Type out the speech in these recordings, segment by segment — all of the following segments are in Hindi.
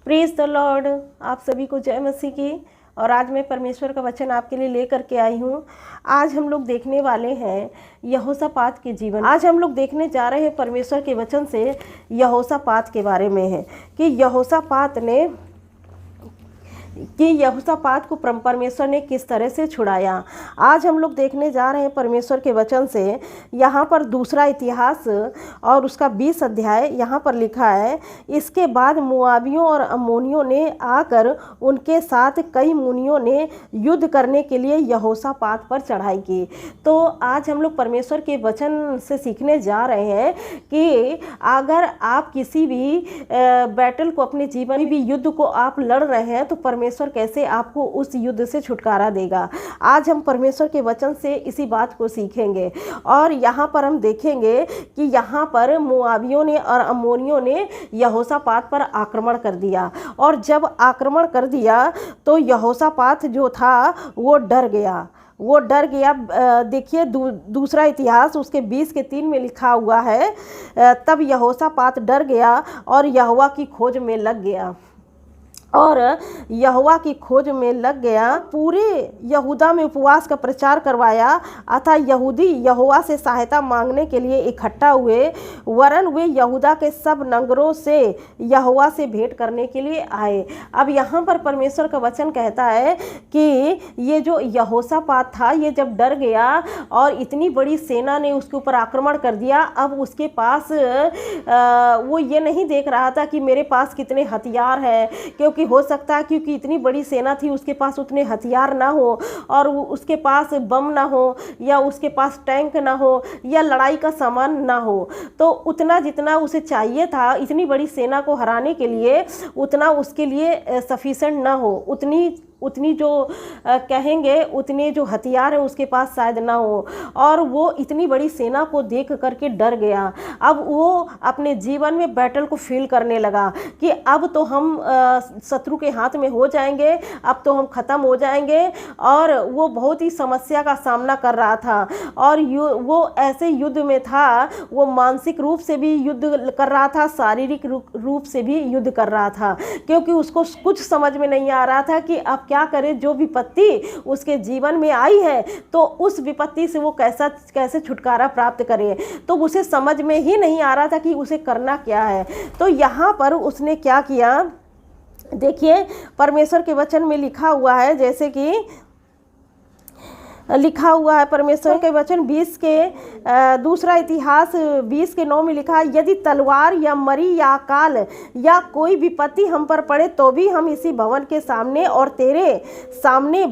Praise the Lord. आप सभी को जय मसीह की। और आज मैं परमेश्वर का वचन आपके लिए लेकर के आई हूँ। आज हम लोग देखने वाले हैं यहोशापात के जीवन। आज हम लोग देखने जा रहे हैं परमेश्वर के वचन से यहोशापात के बारे में है कि यहोशापात को परमेश्वर ने किस तरह से छुड़ाया। आज हम लोग देखने जा रहे हैं परमेश्वर के वचन से। यहाँ पर दूसरा इतिहास और उसका 20 अध्याय यहाँ पर लिखा है। इसके बाद मोआबियों और अम्मोनियों ने आकर उनके साथ कई मुनियों ने युद्ध करने के लिए यहोशापात पर चढ़ाई की। तो आज हम लोग परमेश्वर के वचन से सीखने जा रहे हैं कि अगर आप किसी भी बैटल को, अपने जीवन में भी युद्ध को आप लड़ रहे हैं, तो परमेश्वर कैसे आपको उस युद्ध से छुटकारा देगा। आज हम परमेश्वर के वचन से इसी बात को सीखेंगे। और यहाँ पर हम देखेंगे कि यहाँ पर मोआबियों ने और अम्मोनियों ने यहोशापात पर आक्रमण कर दिया। और जब आक्रमण कर दिया तो यहोशापात जो था वो डर गया। देखिए दूसरा इतिहास उसके 20:3 में लिखा हुआ है, तब यहोशापात डर गया और यहोवा की खोज में लग गया। पूरे यहूदा में उपवास का प्रचार करवाया। अतः यहूदी यहोवा से सहायता मांगने के लिए इकट्ठा हुए, वरन वे यहूदा के सब नगरों से यहोवा से भेंट करने के लिए आए। अब यहाँ पर परमेश्वर का वचन कहता है कि ये जो यहोशापात था, ये जब डर गया और इतनी बड़ी सेना ने उसके ऊपर आक्रमण कर दिया, अब उसके पास वो ये नहीं देख रहा था कि मेरे पास कितने हथियार हैं, क्योंकि हो सकता है क्योंकि इतनी बड़ी सेना थी उसके पास उतने हथियार ना हो, और उसके पास बम ना हो, या उसके पास टैंक ना हो, या लड़ाई का सामान ना हो। तो उतना जितना उसे चाहिए था इतनी बड़ी सेना को हराने के लिए, उतना उसके लिए सफिशिएंट ना हो, उतनी जो कहेंगे उतने जो हथियार है उसके पास शायद ना हो। और वो इतनी बड़ी सेना को देख करके डर गया। अब वो अपने जीवन में बैटल को फील करने लगा कि अब तो हम शत्रु के हाथ में हो जाएंगे, अब तो हम ख़त्म हो जाएंगे। और वो बहुत ही समस्या का सामना कर रहा था। और वो ऐसे युद्ध में था, वो मानसिक रूप से भी युद्ध कर रहा था, शारीरिक रूप से भी युद्ध कर रहा था, क्योंकि उसको कुछ समझ में नहीं आ रहा था कि अब क्या करे। जो विपत्ति उसके जीवन में आई है, तो उस विपत्ति से वो कैसे छुटकारा प्राप्त करे। तो उसे समझ में ही नहीं आ रहा था कि उसे करना क्या है। तो यहाँ पर उसने क्या किया, देखिए परमेश्वर के वचन में लिखा हुआ है, जैसे कि लिखा हुआ है परमेश्वर के वचन दूसरा इतिहास 20:9 में लिखा है, यदि तलवार या मरी या अकाल या कोई विपत्ति हम पर पड़े तो भी हम इसी भवन के सामने और तेरे सामने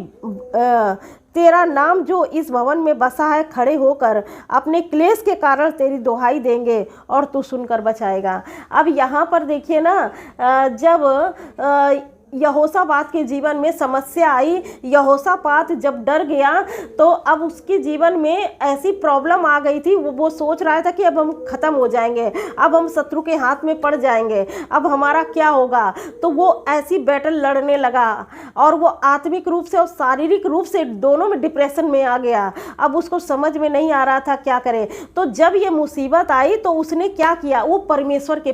तेरा नाम जो इस भवन में बसा है खड़े होकर अपने क्लेश के कारण तेरी दुहाई देंगे और तू सुनकर बचाएगा। अब यहाँ पर देखिए ना, जब यहोशापात के जीवन में समस्या आई, यहोशापात जब डर गया, तो अब उसके जीवन में ऐसी प्रॉब्लम आ गई थी। वो सोच रहा था कि अब हम ख़त्म हो जाएंगे, अब हम शत्रु के हाथ में पड़ जाएंगे, अब हमारा क्या होगा। तो वो ऐसी बैटल लड़ने लगा और वो आत्मिक रूप से और शारीरिक रूप से दोनों में डिप्रेशन में आ गया। अब उसको समझ में नहीं आ रहा था क्या करे। तो जब ये मुसीबत आई तो उसने क्या किया, वो परमेश्वर के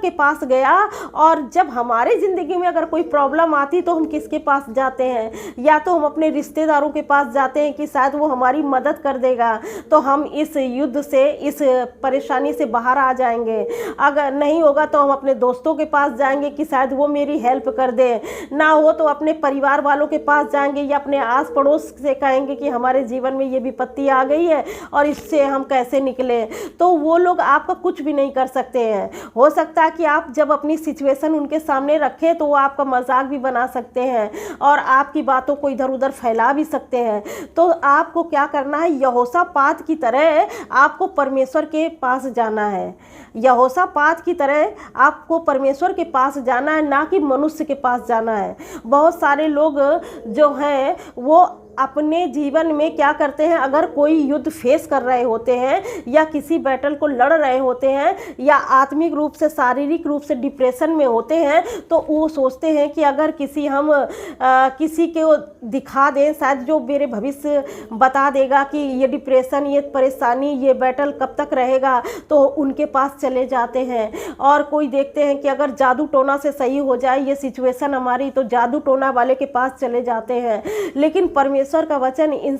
पास गया। और जब हमारे ज़िंदगी में अगर कोई प्रॉब्लम आती तो हम किसके पास जाते हैं? या तो हम अपने रिश्तेदारों के पास जाते हैं कि शायद वो हमारी मदद कर देगा, तो हम इस युद्ध से, इस परेशानी से बाहर आ जाएंगे। अगर नहीं होगा तो हम अपने दोस्तों के पास जाएंगे कि शायद वो मेरी हेल्प कर दे। ना हो तो अपने परिवार वालों के पास जाएंगे या अपने आस पड़ोस से कहेंगे कि हमारे जीवन में ये विपत्ति आ गई है और इससे हम कैसे निकले। तो वो लोग आपका कुछ भी नहीं कर सकते हैं। हो सकता है कि आप जब अपनी सिचुएशन उनके सामने रखें तो वो आपका मजाक भी बना सकते हैं और आपकी बातों को इधर उधर फैला भी सकते हैं। तो आपको क्या करना है, यहोशापात की तरह आपको परमेश्वर के पास जाना है। यहोशापात की तरह आपको परमेश्वर के पास जाना है, ना कि मनुष्य के पास जाना है। बहुत सारे लोग जो हैं वो अपने जीवन में क्या करते हैं, अगर कोई युद्ध फेस कर रहे होते हैं या किसी बैटल को लड़ रहे होते हैं या आत्मिक रूप से शारीरिक रूप से डिप्रेशन में होते हैं, तो वो सोचते हैं कि अगर किसी को दिखा दें, शायद जो मेरे भविष्य बता देगा कि ये डिप्रेशन, ये परेशानी, ये बैटल कब तक रहेगा, तो उनके पास चले जाते हैं। और कोई देखते हैं कि अगर जादू टोना से सही हो जाए ये सिचुएशन हमारी, तो जादू टोना वाले के पास चले जाते हैं। लेकिन परमेश्वर का वचन इन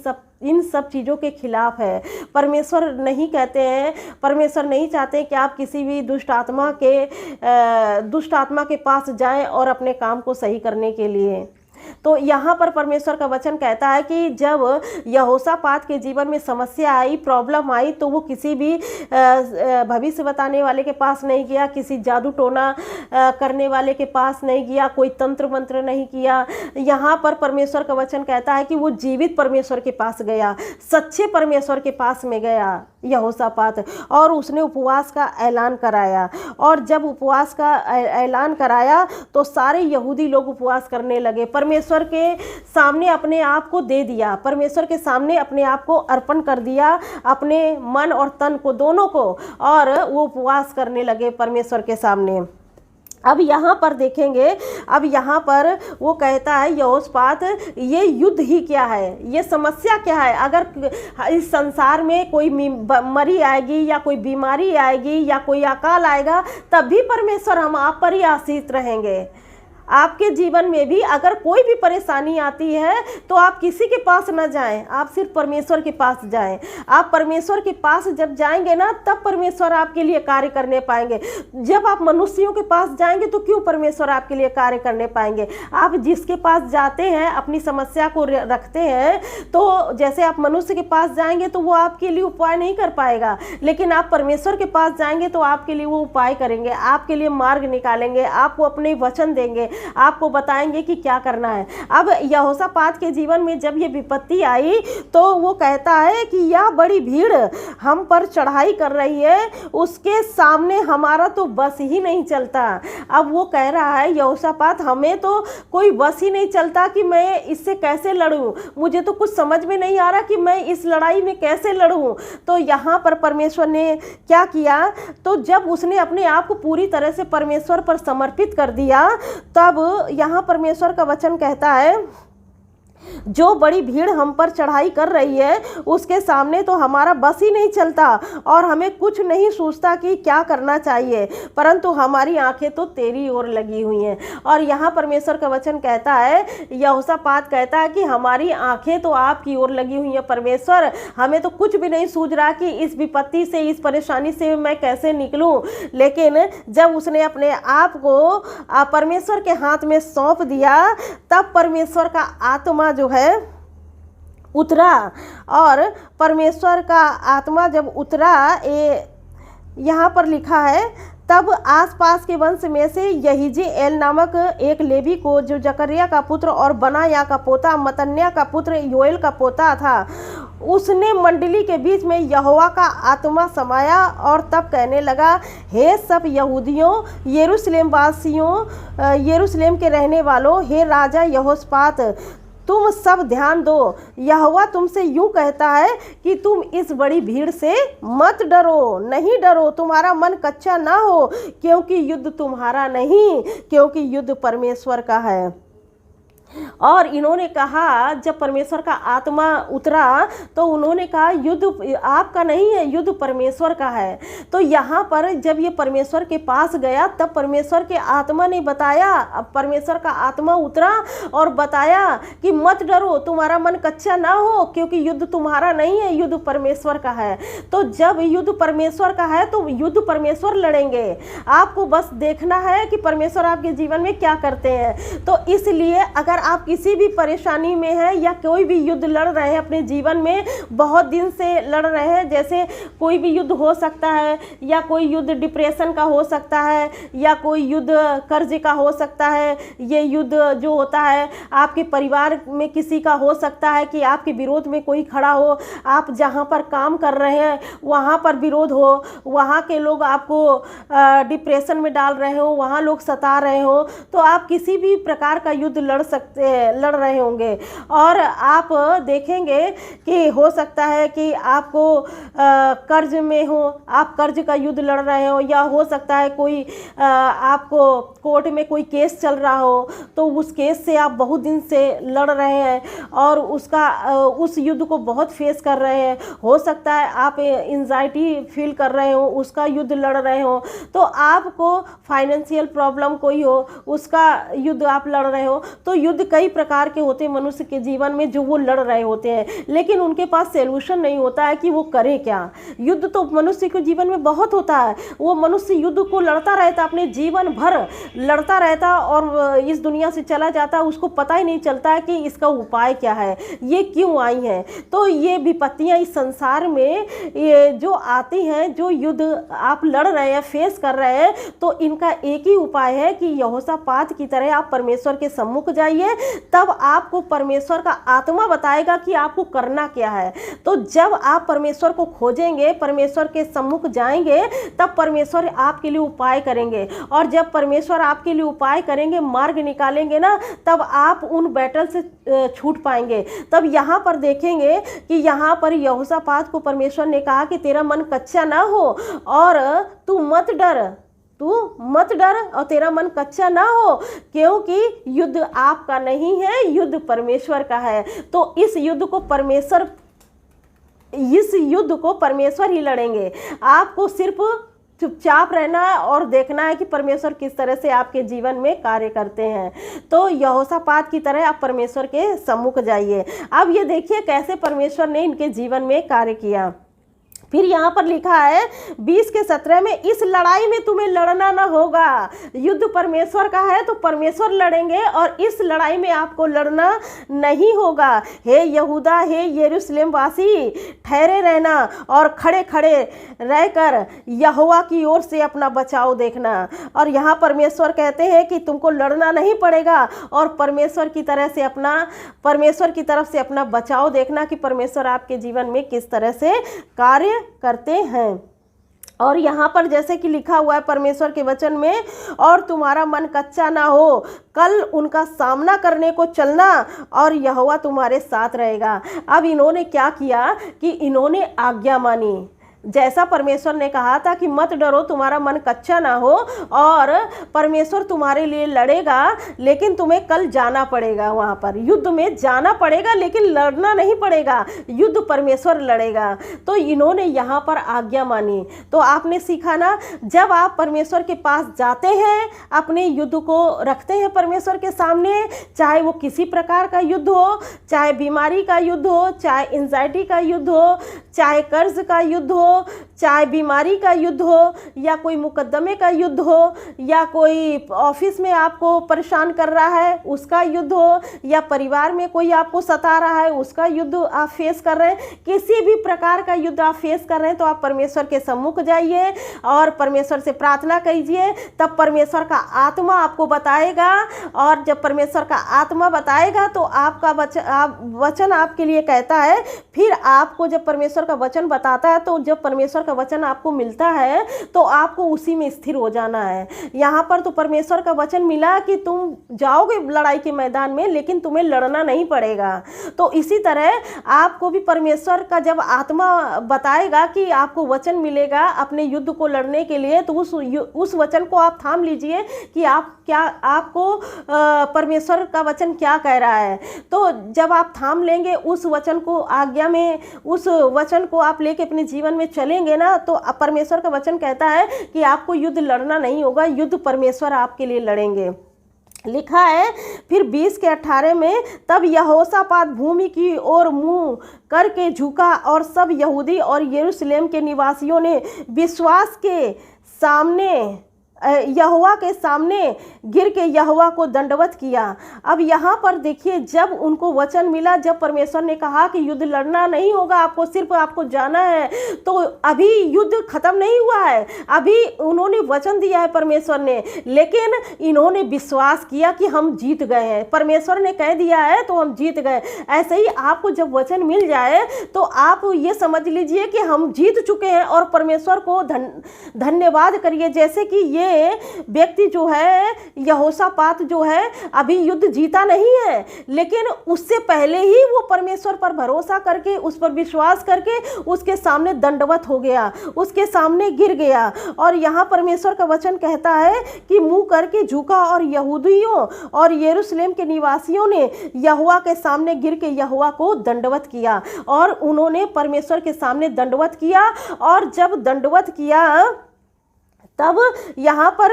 सब चीज़ों के खिलाफ है। परमेश्वर नहीं कहते हैं, परमेश्वर नहीं चाहते कि आप किसी भी दुष्ट आत्मा के पास जाएं और अपने काम को सही करने के लिए। तो यहाँ पर परमेश्वर का वचन कहता है कि जब यहोशापात के जीवन में समस्या आई, प्रॉब्लम आई, तो वो किसी भी भविष्य बताने वाले के पास नहीं गया, किसी जादू टोना करने वाले के पास नहीं गया, कोई तंत्र मंत्र नहीं किया। यहाँ पर परमेश्वर का वचन कहता है कि वो जीवित परमेश्वर के पास गया, सच्चे परमेश्वर के पास में गया यहोशापात, और उसने उपवास का ऐलान कराया। और जब उपवास का ऐलान कराया तो सारे यहूदी लोग उपवास करने लगे, परमेश्वर के सामने अपने आप को दे दिया, परमेश्वर के सामने अपने आप को अर्पण कर दिया, अपने मन और तन को, दोनों को, और वो उपवास करने लगे परमेश्वर के सामने। अब यहाँ पर देखेंगे, अब यहाँ पर वो कहता है यहोशापात, ये युद्ध ही क्या है, ये समस्या क्या है। अगर इस संसार में कोई मरी आएगी या कोई बीमारी आएगी या कोई अकाल आएगा, तब भी परमेश्वर हम आप पर ही आश्रित रहेंगे। आपके जीवन में भी अगर कोई भी परेशानी आती है तो आप किसी के पास न जाएं, आप सिर्फ परमेश्वर के पास जाएं। आप परमेश्वर के पास जब जाएंगे ना, तब परमेश्वर आपके लिए कार्य करने पाएंगे। जब आप मनुष्यों के पास जाएंगे तो क्यों परमेश्वर आपके लिए कार्य करने पाएंगे। आप जिसके पास जाते हैं, अपनी समस्या को रखते हैं, तो जैसे आप मनुष्य के पास जाएंगे तो वो आपके लिए उपाय नहीं कर पाएगा, लेकिन आप परमेश्वर के पास जाएंगे तो आपके लिए वो उपाय करेंगे, आपके लिए मार्ग निकालेंगे, आपको अपने वचन देंगे, आपको बताएंगे कि क्या करना है। अब यहोशापात के जीवन में जब ये विपत्ति आई तो वो कहता है कि यह बड़ी भीड़ हम पर चढ़ाई कर रही है, उसके सामने हमारा तो बस ही नहीं चलता। अब वो कह रहा है यहोशापात, हमें तो कोई बस ही नहीं चलता कि मैं इससे कैसे लड़ूं, मुझे तो कुछ समझ में नहीं आ रहा कि मैं इस लड़ाई में कैसे लड़ूं। तो यहाँ पर परमेश्वर ने क्या किया, तो जब उसने अपने आप को पूरी तरह से परमेश्वर पर समर्पित कर दिया, तब यहाँ परमेश्वर का वचन कहता है, जो बड़ी भीड़ हम पर चढ़ाई कर रही है उसके सामने तो हमारा बस ही नहीं चलता और हमें कुछ नहीं सूझता कि क्या करना चाहिए, परंतु हमारी आंखें तो तेरी ओर लगी हुई हैं। और यहाँ परमेश्वर का वचन कहता है, यहोशापात कहता है कि हमारी आंखें तो आपकी ओर लगी हुई हैं परमेश्वर, हमें तो कुछ भी नहीं सूझ रहा कि इस विपत्ति से, इस परेशानी से मैं कैसे निकलूं। लेकिन जब उसने अपने आप को परमेश्वर के हाथ में सौंप दिया, तब परमेश्वर का आत्मा जो है उतरा। और परमेश्वर का आत्मा जब उतरा, यहाँ पर लिखा है, तब आसपास के वंश में से यहीजेएल नामक एक लेवी को, जो जकरिया का पुत्र और बनाया का पोता, मतन्या का पुत्र, योएल का पोता था, उसने मंडली के बीच में यहोवा का आत्मा समाया और तब कहने लगा, हे सब यहूदियों, यरूशलेम वासियों, यरूशलेम के रहने वालों, हे राजा यहोशापात, तुम सब ध्यान दो। यहोवा तुमसे यूं कहता है कि तुम इस बड़ी भीड़ से मत डरो, नहीं डरो, तुम्हारा मन कच्चा ना हो, क्योंकि युद्ध तुम्हारा नहीं, क्योंकि युद्ध परमेश्वर का है। और इन्होंने कहा, जब परमेश्वर का आत्मा उतरा तो उन्होंने कहा, युद्ध आपका नहीं है, युद्ध परमेश्वर का है। तो यहाँ पर जब ये परमेश्वर के पास गया, तब परमेश्वर के आत्मा ने बताया, अब परमेश्वर का आत्मा उतरा और बताया कि मत डरो, तुम्हारा मन कच्चा ना हो, क्योंकि युद्ध तुम्हारा नहीं है, युद्ध परमेश्वर का है। तो जब युद्ध परमेश्वर का है तो युद्ध परमेश्वर लड़ेंगे, आपको बस देखना है कि परमेश्वर आपके जीवन में क्या करते हैं। तो इसलिए अगर आप किसी भी परेशानी में हैं या कोई भी युद्ध लड़ रहे हैं अपने जीवन में, बहुत दिन से लड़ रहे हैं, जैसे कोई भी युद्ध हो सकता है, या कोई युद्ध डिप्रेशन का हो सकता है, या कोई युद्ध कर्ज का हो सकता है, ये युद्ध जो होता है आपके परिवार में किसी का हो सकता है कि आपके विरोध में कोई खड़ा हो, आप जहाँ पर काम कर रहे हैं वहाँ पर विरोध हो, वहाँ के लोग आपको डिप्रेशन में डाल रहे हो, वहाँ लोग सता रहे हो, तो आप किसी भी प्रकार का युद्ध लड़ सकते लड़ रहे होंगे। और आप देखेंगे कि हो सकता है कि आपको कर्ज में हो, आप कर्ज का युद्ध लड़ रहे हो, या हो सकता है कोई आपको कोर्ट में कोई केस चल रहा हो, तो उस केस से आप बहुत दिन से लड़ रहे हैं और उस युद्ध को बहुत फेस कर रहे हैं। हो सकता है आप एंजाइटी फील कर रहे हो, उसका युद्ध लड़ रहे हो। तो आपको फाइनेंशियल प्रॉब्लम कोई हो, उसका युद्ध आप लड़ रहे हो। तो युद्ध कई प्रकार के होते हैं मनुष्य के जीवन में जो वो लड़ रहे होते हैं, लेकिन उनके पास सोल्यूशन नहीं होता है कि वो करे क्या। युद्ध तो मनुष्य के जीवन में बहुत होता है, वो मनुष्य युद्ध को लड़ता रहता, अपने जीवन भर लड़ता रहता और इस दुनिया से चला जाता, उसको पता ही नहीं चलता है कि इसका उपाय क्या है, ये क्यों आई है। तो ये विपत्तियां इस संसार में ये जो आती हैं, जो युद्ध आप लड़ रहे हैं, फेस कर रहे हैं, तो इनका एक ही उपाय है कि यहोशापात की तरह आप परमेश्वर के सम्मुख जाइए। तब आपको परमेश्वर का आत्मा बताएगा कि आपको करना क्या है। तो जब आप परमेश्वर को खोजेंगे, परमेश्वर के सम्मुख जाएंगे, तब परमेश्वर आपके लिए उपाय करेंगे। और जब परमेश्वर आपके लिए उपाय करेंगे, मार्ग निकालेंगे ना, तब आप उन बैटल से छूट पाएंगे। तब यहाँ पर देखेंगे कि यहाँ पर यहोशापात को परमेश्वर ने कहा कि तेरा मन कच्चा ना हो और तू मत डर और तेरा मन कच्चा ना हो, क्योंकि युद्ध आपका नहीं है, युद्ध परमेश्वर का है। तो इस युद्ध को परमेश्वर ही लड़ेंगे। आपको सिर्फ चुपचाप रहना है और देखना है कि परमेश्वर किस तरह से आपके जीवन में कार्य करते हैं। तो यहोशापात की तरह आप परमेश्वर के सम्मुख जाइए। अब ये देखिए कैसे परमेश्वर ने इनके जीवन में कार्य किया। फिर यहाँ पर लिखा है 20 के 17 में, इस लड़ाई में तुम्हें लड़ना ना होगा। युद्ध परमेश्वर का है तो परमेश्वर लड़ेंगे और इस लड़ाई में आपको लड़ना नहीं होगा। हे यहूदा, हे यरूशलेम वासी, ठहरे रहना और खड़े खड़े रहकर यहोवा की ओर से अपना बचाव देखना। और यहाँ परमेश्वर कहते हैं कि तुमको लड़ना नहीं पड़ेगा और परमेश्वर की तरफ से अपना बचाव देखना कि परमेश्वर आपके जीवन में किस तरह से कार्य करते हैं। और यहाँ पर जैसे कि लिखा हुआ है परमेश्वर के वचन में, और तुम्हारा मन कच्चा ना हो, कल उनका सामना करने को चलना और यहोवा तुम्हारे साथ रहेगा। अब इन्होंने क्या किया कि इन्होंने आज्ञा मानी। जैसा परमेश्वर ने कहा था कि मत डरो, तुम्हारा मन कच्चा ना हो और परमेश्वर तुम्हारे लिए लड़ेगा, लेकिन तुम्हें कल जाना पड़ेगा, वहाँ पर युद्ध में जाना पड़ेगा, लेकिन लड़ना नहीं पड़ेगा, युद्ध परमेश्वर लड़ेगा। तो इन्होंने यहाँ पर आज्ञा मानी। तो आपने सीखा ना, जब आप परमेश्वर के पास जाते हैं, अपने युद्ध को रखते हैं परमेश्वर के सामने, चाहे वो किसी प्रकार का युद्ध हो, चाहे बीमारी का युद्ध हो, चाहे एंजाइटी का युद्ध हो, चाहे कर्ज का युद्ध हो, चाहे बीमारी का युद्ध हो, या कोई मुकदमे का युद्ध हो, या कोई ऑफिस में आपको परेशान कर रहा है उसका युद्ध हो, या परिवार में कोई आपको सता रहा है उसका युद्ध आप फेस कर रहे हैं, किसी भी प्रकार का युद्ध आप फेस कर रहे हैं, तो आप परमेश्वर के सम्मुख जाइए और परमेश्वर से प्रार्थना कीजिए। तब परमेश्वर का आत्मा आपको बताएगा, और जब परमेश्वर का आत्मा बताएगा तो आपका वचन आपके लिए कहता है। फिर आपको जब परमेश्वर का वचन बताता है, तो जब परमेश्वर का वचन आपको मिलता है तो आपको उसी में स्थिर हो जाना है। यहाँ पर तो परमेश्वर का वचन मिला कि तुम जाओगे लड़ाई के मैदान में, लेकिन तुम्हें लड़ना नहीं पड़ेगा। तो इसी तरह आपको भी परमेश्वर का जब आत्मा बताएगा कि आपको वचन मिलेगा अपने युद्ध को लड़ने के लिए, तो उस वचन को आप थाम लीजिए कि आपको परमेश्वर का वचन क्या कह रहा है। तो जब आप थाम लेंगे उस वचन को, आज्ञा में उस वचन को आप लेके अपने जीवन में चलेंगे ना, तो परमेश्वर का वचन कहता है कि आपको युद्ध लड़ना नहीं होगा, युद्ध परमेश्वर आपके लिए लड़ेंगे। लिखा है फिर 20 के 18 में, तब यहोशापात भूमि की ओर मुंह करके झुका और सब यहूदी और यरूशलेम के निवासियों ने विश्वास के सामने यहोवा के सामने गिर के यहोवा को दंडवत किया। अब यहाँ पर देखिए, जब उनको वचन मिला, जब परमेश्वर ने कहा कि युद्ध लड़ना नहीं होगा, आपको सिर्फ आपको जाना है, तो अभी युद्ध खत्म नहीं हुआ है, अभी उन्होंने वचन दिया है परमेश्वर ने, लेकिन इन्होंने विश्वास किया कि हम जीत गए हैं, परमेश्वर ने कह दिया है तो हम जीत गए। ऐसे ही आपको जब वचन मिल जाए तो आप ये समझ लीजिए कि हम जीत चुके हैं और परमेश्वर को धन्यवाद करिए। जैसे कि ये ये व्यक्ति जो है यहोशापात जो है अभी युद्ध जीता नहीं है, लेकिन उससे पहले ही वो परमेश्वर पर भरोसा करके, उस पर विश्वास करके उसके सामने दंडवत हो गया, उसके सामने गिर गया। और यहाँ परमेश्वर का वचन कहता है कि मुंह करके झुका और यहूदियों और यरूशलेम के निवासियों ने यहोवा के सामने गिर के यहोवा को दंडवत किया और उन्होंने परमेश्वर के सामने दंडवत किया। और जब दंडवत किया तब यहाँ पर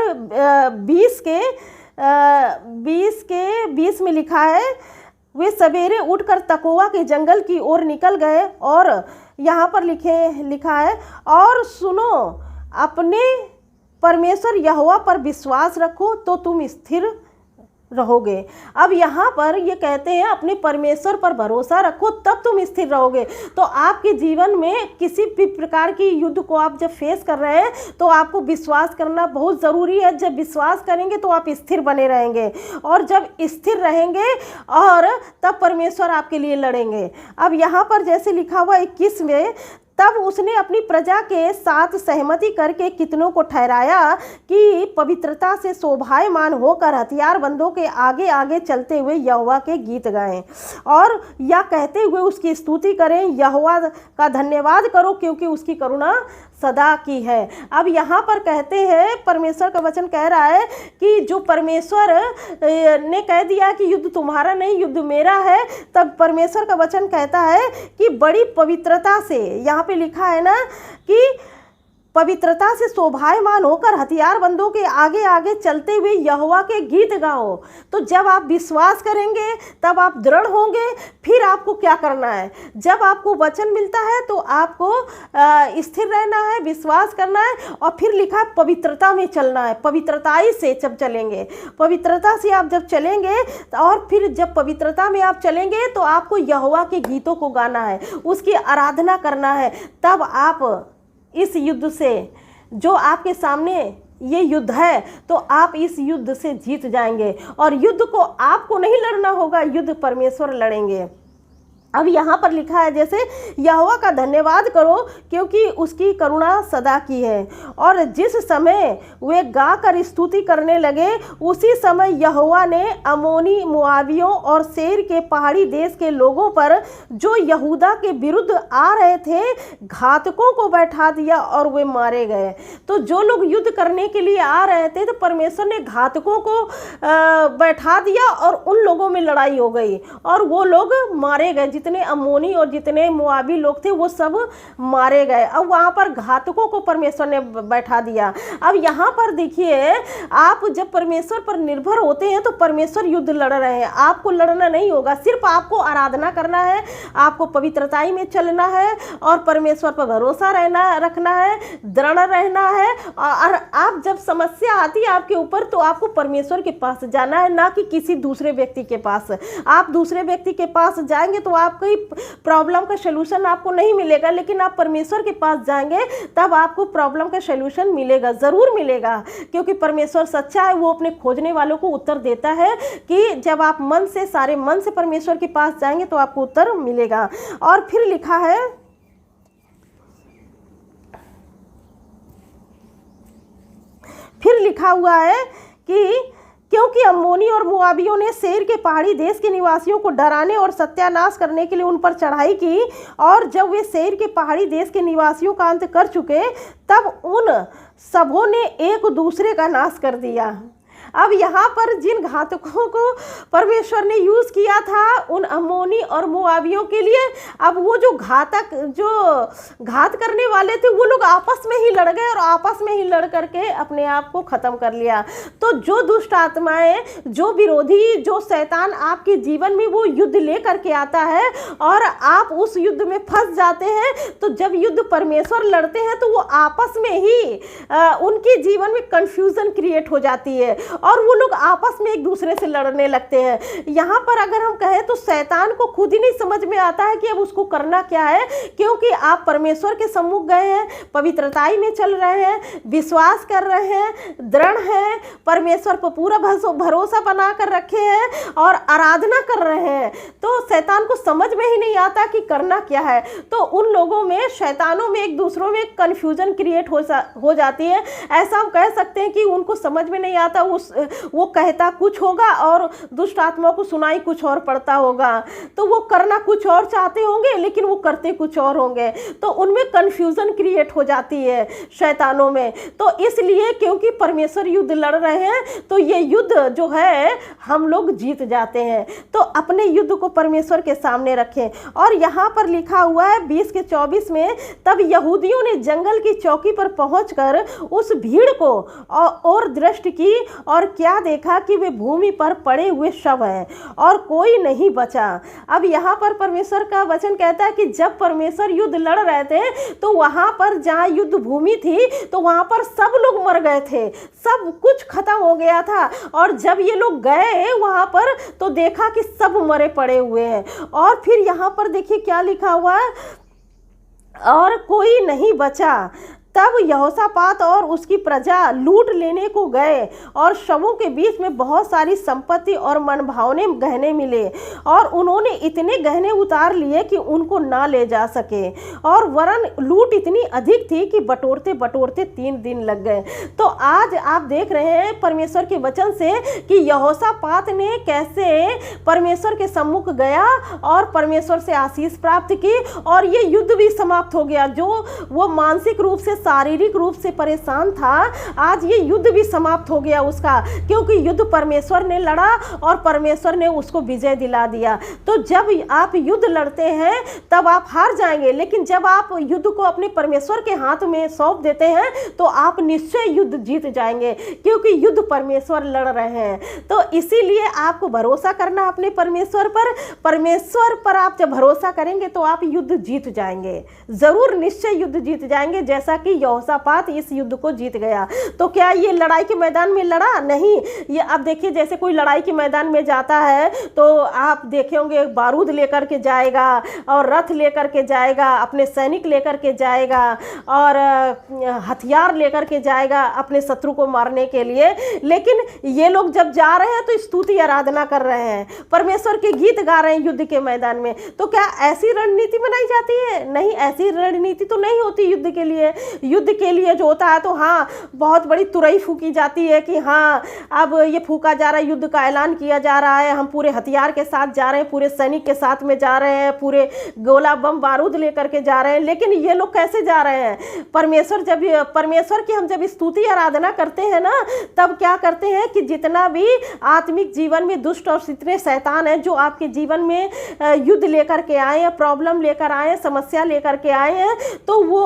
20 में लिखा है, वे सवेरे उठकर तकोवा के जंगल की ओर निकल गए। और यहाँ पर लिखा है, और सुनो, अपने परमेश्वर यहोवा पर विश्वास रखो तो तुम स्थिर रहोगे। अब यहाँ पर ये कहते हैं अपने परमेश्वर पर भरोसा रखो तब तुम स्थिर रहोगे। तो आपके जीवन में किसी भी प्रकार की युद्ध को आप जब फेस कर रहे हैं तो आपको विश्वास करना बहुत ज़रूरी है। जब विश्वास करेंगे तो आप स्थिर बने रहेंगे, और जब स्थिर रहेंगे और तब परमेश्वर आपके लिए लड़ेंगे। अब यहाँ पर जैसे लिखा हुआ 21 में, तब उसने अपनी प्रजा के साथ सहमति करके कितनों को ठहराया कि पवित्रता से शोभायमान होकर हथियारबंदों के आगे आगे चलते हुए यहोवा के गीत गाएं और या कहते हुए उसकी स्तुति करें, यहोवा का धन्यवाद करो क्योंकि उसकी करुणा सदा की है। अब यहाँ पर कहते हैं, परमेश्वर का वचन कह रहा है कि जो परमेश्वर ने कह दिया कि युद्ध तुम्हारा नहीं युद्ध मेरा है, तब परमेश्वर का वचन कहता है कि बड़ी पवित्रता से, यहाँ पे लिखा है ना कि पवित्रता से शोभायमान होकर हथियारबंदों के आगे आगे चलते हुए यहोवा के गीत गाओ। तो जब आप विश्वास करेंगे तब आप दृढ़ होंगे। फिर आपको क्या करना है, जब आपको वचन मिलता है तो आपको स्थिर रहना है, विश्वास करना है, और फिर लिखा है पवित्रता में चलना है। पवित्रताई से जब चलेंगे, पवित्रता से आप जब चलेंगे और फिर जब पवित्रता में आप चलेंगे तो आपको यहोवा के गीतों को गाना है, उसकी आराधना करना है। तब आप इस युद्ध से, जो आपके सामने ये युद्ध है, तो आप इस युद्ध से जीत जाएंगे। और युद्ध को आपको नहीं लड़ना होगा, युद्ध परमेश्वर लड़ेंगे। अब यहाँ पर लिखा है जैसे, यहोवा का धन्यवाद करो क्योंकि उसकी करुणा सदा की है। और जिस समय वे गाकर स्तुति करने लगे उसी समय यहोवा ने अमोनी, मोआबियों और सेर के पहाड़ी देश के लोगों पर जो यहूदा के विरुद्ध आ रहे थे घातकों को बैठा दिया और वे मारे गए। तो जो लोग युद्ध करने के लिए आ रहे थे तो परमेश्वर ने घातकों को बैठा दिया और उन लोगों में लड़ाई हो गई और वो लोग मारे गए। जितने अमोनी और जितने मोआबी लोग थे वो सब मारे गए। अब वहाँ पर घातकों को परमेश्वर ने बैठा दिया। अब यहाँ पर देखिए, आप जब परमेश्वर पर निर्भर होते हैं तो परमेश्वर युद्ध लड़ रहे हैं, आपको लड़ना नहीं होगा। सिर्फ आपको आराधना करना है, आपको पवित्रताई में चलना है और परमेश्वर पर भरोसा रखना है, दृढ़ रहना है। और आप जब समस्या आती है आपके ऊपर तो आपको परमेश्वर के पास जाना है, ना कि किसी दूसरे व्यक्ति के पास। आप दूसरे व्यक्ति के पास जाएंगे तो आप कोई प्रॉब्लम का सलूशन आपको नहीं मिलेगा, लेकिन आप परमेश्वर के पास जाएंगे तब आपको प्रॉब्लम का सलूशन मिलेगा, ज़रूर मिलेगा। क्योंकि परमेश्वर सच्चा है, वो अपने खोजने वालों को उत्तर देता है कि जब आप मन से, सारे मन से परमेश्वर के पास जाएंगे तो आपको उत्तर मिलेगा। और फिर लिखा है, फिर लिखा हुआ है कि क्योंकि अम्मोनी और मोआबियों ने सेर के पहाड़ी देश के निवासियों को डराने और सत्यानाश करने के लिए उन पर चढ़ाई की, और जब वे सेर के पहाड़ी देश के निवासियों का अंत कर चुके तब उन सबों ने एक दूसरे का नाश कर दिया। अब यहाँ पर जिन घातकों को परमेश्वर ने यूज़ किया था उन अम्मोनी और मोआबियों के लिए, अब वो जो घात करने वाले थे वो लोग आपस में ही लड़ गए और आपस में ही लड़ करके अपने आप को ख़त्म कर लिया। तो जो दुष्ट आत्माएं, जो विरोधी, जो शैतान आपके जीवन में वो युद्ध ले करके आता है और आप उस युद्ध में फंस जाते हैं, तो जब युद्ध परमेश्वर लड़ते हैं तो वो आपस में ही उनके जीवन में कन्फ्यूज़न क्रिएट हो जाती है और वो लोग आपस में एक दूसरे से लड़ने लगते हैं। यहाँ पर अगर हम कहें तो शैतान को खुद ही नहीं समझ में आता है कि अब उसको करना क्या है, क्योंकि आप परमेश्वर के सम्मुख गए हैं, पवित्रताई में चल रहे हैं, विश्वास कर रहे हैं, दृढ़ हैं, परमेश्वर पर पूरा भरोसा बना कर रखे हैं और आराधना कर रहे हैं, तो शैतान को समझ में ही नहीं आता कि करना क्या है। तो उन लोगों में, शैतानों में एक दूसरों में कन्फ्यूजन क्रिएट हो जाती है। ऐसा हम कह सकते हैं कि उनको समझ में नहीं आता, वो कहता कुछ होगा और दुष्ट आत्मा को सुनाई कुछ और पड़ता होगा, तो वो करना कुछ और चाहते होंगे लेकिन वो करते कुछ और होंगे, तो उनमें कन्फ्यूजन क्रिएट हो जाती है शैतानों में। तो इसलिए क्योंकि परमेश्वर युद्ध लड़ रहे हैं तो ये युद्ध जो है हम लोग जीत जाते हैं। तो अपने युद्ध को परमेश्वर के सामने रखें। और यहाँ पर लिखा हुआ है 20 के 24 में, तब यहूदियों ने जंगल की चौकी पर पहुंचकर उस भीड़ को और दृष्टि की और क्या देखा कि वे भूमि पर पड़े हुए शव हैं और कोई नहीं बचा। अब यहाँ पर परमेश्वर का वचन कहता है कि जब परमेश्वर युद्ध लड़ रहे थे तो वहाँ पर जहाँ युद्ध भूमि थी तो वहाँ पर सब लोग मर गए थे, सब कुछ खत्म हो गया था। और जब ये लोग गए वहाँ पर तो देखा कि सब मरे पड़े हुए हैं। और फिर यहाँ पर देखिए क्या लिखा हुआ है, और कोई नहीं बचा। तब यहोशापात और उसकी प्रजा लूट लेने को गए और शवों के बीच में बहुत सारी संपत्ति और मनभावने गहने मिले, और उन्होंने इतने गहने उतार लिए कि उनको ना ले जा सके, और वरन लूट इतनी अधिक थी कि बटोरते बटोरते 3 दिन लग गए। तो आज आप देख रहे हैं परमेश्वर के वचन से कि यहोशापात ने कैसे परमेश्वर के सम्मुख गया और परमेश्वर से आशीष प्राप्त की, और ये युद्ध भी समाप्त हो गया। जो वो मानसिक रूप से, शारीरिक रूप से परेशान था, आज ये युद्ध भी समाप्त हो गया उसका, क्योंकि युद्ध परमेश्वर ने लड़ा और परमेश्वर ने उसको विजय दिला दिया। तो जब आप युद्ध लड़ते हैं तब आप हार जाएंगे, लेकिन जब आप युद्ध को अपने परमेश्वर के हाथ में सौंप देते हैं तो आप निश्चय युद्ध जीत जाएंगे, क्योंकि युद्ध परमेश्वर लड़ रहे हैं। तो इसीलिए आपको भरोसा करना अपने परमेश्वर पर आप जब भरोसा करेंगे तो आप युद्ध जीत जाएंगे, जरूर निश्चय युद्ध जीत जाएंगे, जैसा कि यहोशापात इस युद्ध को जीत गया। तो क्या ये लड़ाई के मैदान में लड़ा? नहीं। ये अब देखिए, जैसे कोई लड़ाई के मैदान में जाता है तो आप देखे होंगे बारूद लेकर के जाएगा और रथ लेकर के जाएगा, अपने सैनिक लेकर के जाएगा और हथियार लेकर के जाएगा अपने शत्रु को मारने के लिए। लेकिन ये लोग जब जा रहे हैं तो स्तुति आराधना कर रहे हैं, परमेश्वर के गीत गा रहे हैं युद्ध के मैदान में। तो क्या ऐसी रणनीति बनाई जाती है? नहीं, ऐसी रणनीति तो नहीं होती युद्ध के लिए। युद्ध के लिए जो होता है तो हाँ, बहुत बड़ी तुरई फूकी जाती है कि हाँ अब ये फूका जा रहा है, युद्ध का ऐलान किया जा रहा है, हम पूरे हथियार के साथ जा रहे हैं, पूरे सैनिक के साथ में जा रहे हैं, पूरे गोला बम बारूद लेकर के जा रहे हैं। लेकिन ये लोग कैसे जा रहे हैं? परमेश्वर की हम जब स्तुति आराधना करते हैं ना, तब क्या करते हैं कि जितना भी आत्मिक जीवन में दुष्ट और जितने शैतान हैं जो आपके जीवन में युद्ध लेकर के आए हैं, प्रॉब्लम लेकर आए हैं, समस्या लेकर के आए हैं, तो वो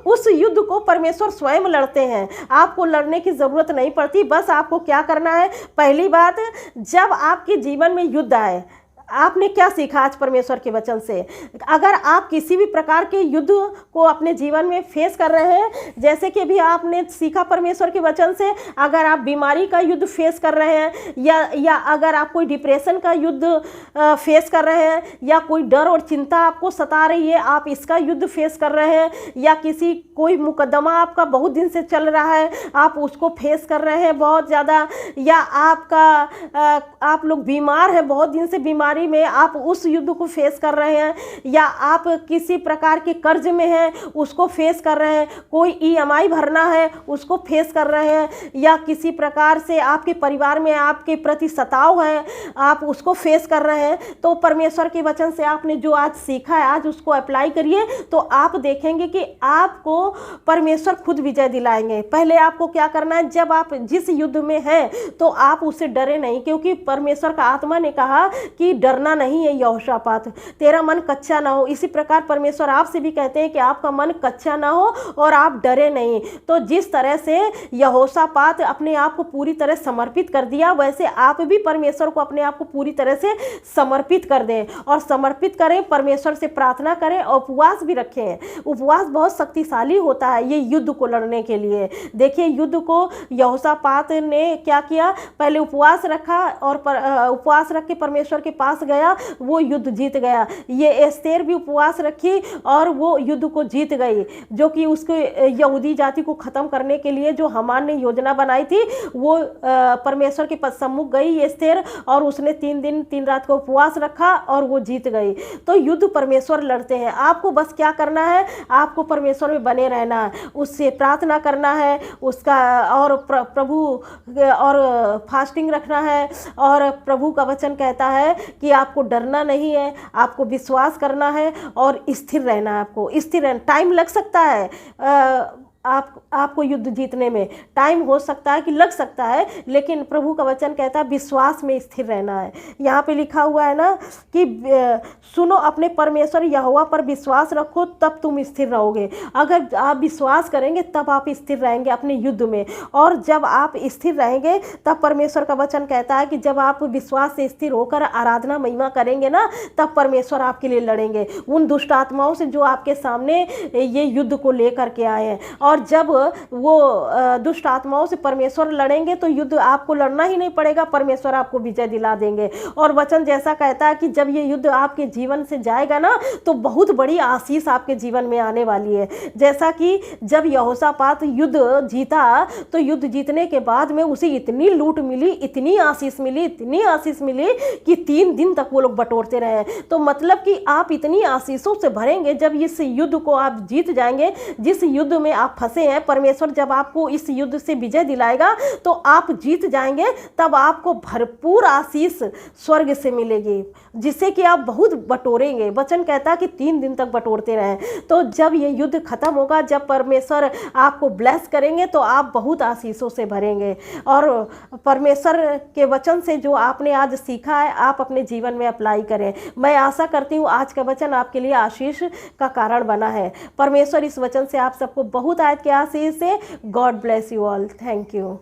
उस युद्ध को परमेश्वर स्वयं लड़ते हैं। आपको लड़ने की जरूरत नहीं पड़ती। बस आपको क्या करना है, पहली बात, जब आपके जीवन में युद्ध आए, आपने क्या सीखा आज परमेश्वर के वचन से? अगर आप किसी भी प्रकार के युद्ध को अपने जीवन में फेस कर रहे हैं, जैसे कि अभी आपने सीखा परमेश्वर के वचन से, अगर आप बीमारी का युद्ध फेस कर रहे हैं या अगर आप कोई डिप्रेशन का युद्ध फेस कर रहे हैं, या कोई डर और चिंता आपको सता रही है, आप इसका युद्ध फेस कर रहे हैं, या कोई मुकदमा आपका बहुत दिन से चल रहा है, आप उसको फेस कर रहे हैं बहुत ज़्यादा, या आप लोग बीमार हैं, बहुत दिन से बीमारी में आप उस युद्ध को फेस कर रहे हैं, या आप किसी प्रकार के कर्ज में हैं उसको फेस कर रहे हैं, कोई EMI भरना है उसको फेस कर रहे हैं, या किसी प्रकार से आपके परिवार में आपके प्रति सताव है, आप उसको फेस कर रहे हैं, तो परमेश्वर के वचन से आपने जो आज सीखा है आज उसको अप्लाई करिए, तो आप देखेंगे कि आपको परमेश्वर खुद विजय दिलाएंगे। पहले आपको क्या करना है, जब आप जिस युद्ध में हैं तो आप उससे डरे नहीं, क्योंकि परमेश्वर का आत्मा ने कहा कि डरना नहीं है यहोशापात, तेरा मन कच्चा ना हो। इसी प्रकार परमेश्वर आपसे भी कहते हैं कि आपका मन कच्चा ना हो और आप डरे नहीं। तो जिस तरह से यहोशापात अपने आप को पूरी तरह समर्पित कर दिया, वैसे आप भी परमेश्वर को अपने आप को पूरी तरह से समर्पित कर दें और समर्पित करें, परमेश्वर से प्रार्थना करें और उपवास भी रखें। उपवास बहुत शक्तिशाली होता है ये युद्ध को लड़ने के लिए। देखिए युद्ध को यहोशापात ने क्या किया, पहले उपवास रखा और उपवास रख के परमेश्वर के पास गया, वो युद्ध जीत गया। ये एस्तेर भी उपवास रखी और वो युद्ध को जीत गई, जो कि उसके यहूदी जाति को ख़त्म करने के लिए जो हामान ने योजना बनाई थी, वो परमेश्वर के सम्मुख गई एस्तेर और उसने 3 दिन 3 रात को उपवास रखा और वो जीत गई। तो युद्ध परमेश्वर लड़ते हैं। आपको बस क्या करना है, आपको परमेश्वर में बने रहना है, उससे प्रार्थना करना है, उसका और प्रभु और फास्टिंग रखना है। और प्रभु का वचन कहता है कि आपको डरना नहीं है, आपको विश्वास करना है और स्थिर रहना है। आपको स्थिर रहना, टाइम लग सकता है, आपको युद्ध जीतने में टाइम हो सकता है कि लग सकता है, लेकिन प्रभु का वचन कहता है विश्वास में स्थिर रहना है। यहाँ पे लिखा हुआ है ना कि सुनो, अपने परमेश्वर यहोवा पर विश्वास रखो, तब तुम स्थिर रहोगे। अगर आप विश्वास करेंगे तब आप स्थिर रहेंगे अपने युद्ध में। और जब आप स्थिर रहेंगे तब परमेश्वर का वचन कहता है कि जब आप विश्वास से स्थिर होकर आराधना महिमा करेंगे ना, तब परमेश्वर आपके लिए लड़ेंगे उन दुष्ट आत्माओं से जो आपके सामने ये युद्ध को लेकर के आए हैं। और जब वो दुष्ट आत्माओं से परमेश्वर लड़ेंगे तो युद्ध आपको लड़ना ही नहीं पड़ेगा, परमेश्वर आपको विजय दिला देंगे। और वचन जैसा कहता है कि जब ये युद्ध आपके जीवन से जाएगा ना, तो बहुत बड़ी आशीष आपके जीवन में आने वाली है। जैसा कि जब यहोशापात युद्ध जीता, तो युद्ध जीतने के बाद में उसे इतनी लूट मिली, इतनी आशीष मिली, इतनी आशीष मिली कि 3 दिन तक वो लोग बटोरते रहे। तो मतलब कि आप इतनी आशीषों से भरेंगे जब इस युद्ध को आप जीत जाएंगे। जिस युद्ध में आप फंसे हैं, परमेश्वर जब आपको इस युद्ध से विजय दिलाएगा तो आप जीत जाएंगे, तब आपको भरपूर आशीष स्वर्ग से मिलेगी, जिससे कि आप बहुत बटोरेंगे। वचन कहता है कि 3 दिन तक बटोरते रहें। तो जब ये युद्ध खत्म होगा, जब परमेश्वर आपको ब्लेस करेंगे, तो आप बहुत आशीषों से भरेंगे। और परमेश्वर के वचन से जो आपने आज सीखा है, आप अपने जीवन में अप्लाई करें। मैं आशा करती हूँ आज का वचन आपके लिए आशीष का कारण बना है। परमेश्वर इस वचन से आप सबको बहुत आयत के आशीष से। God bless you all. Thank you.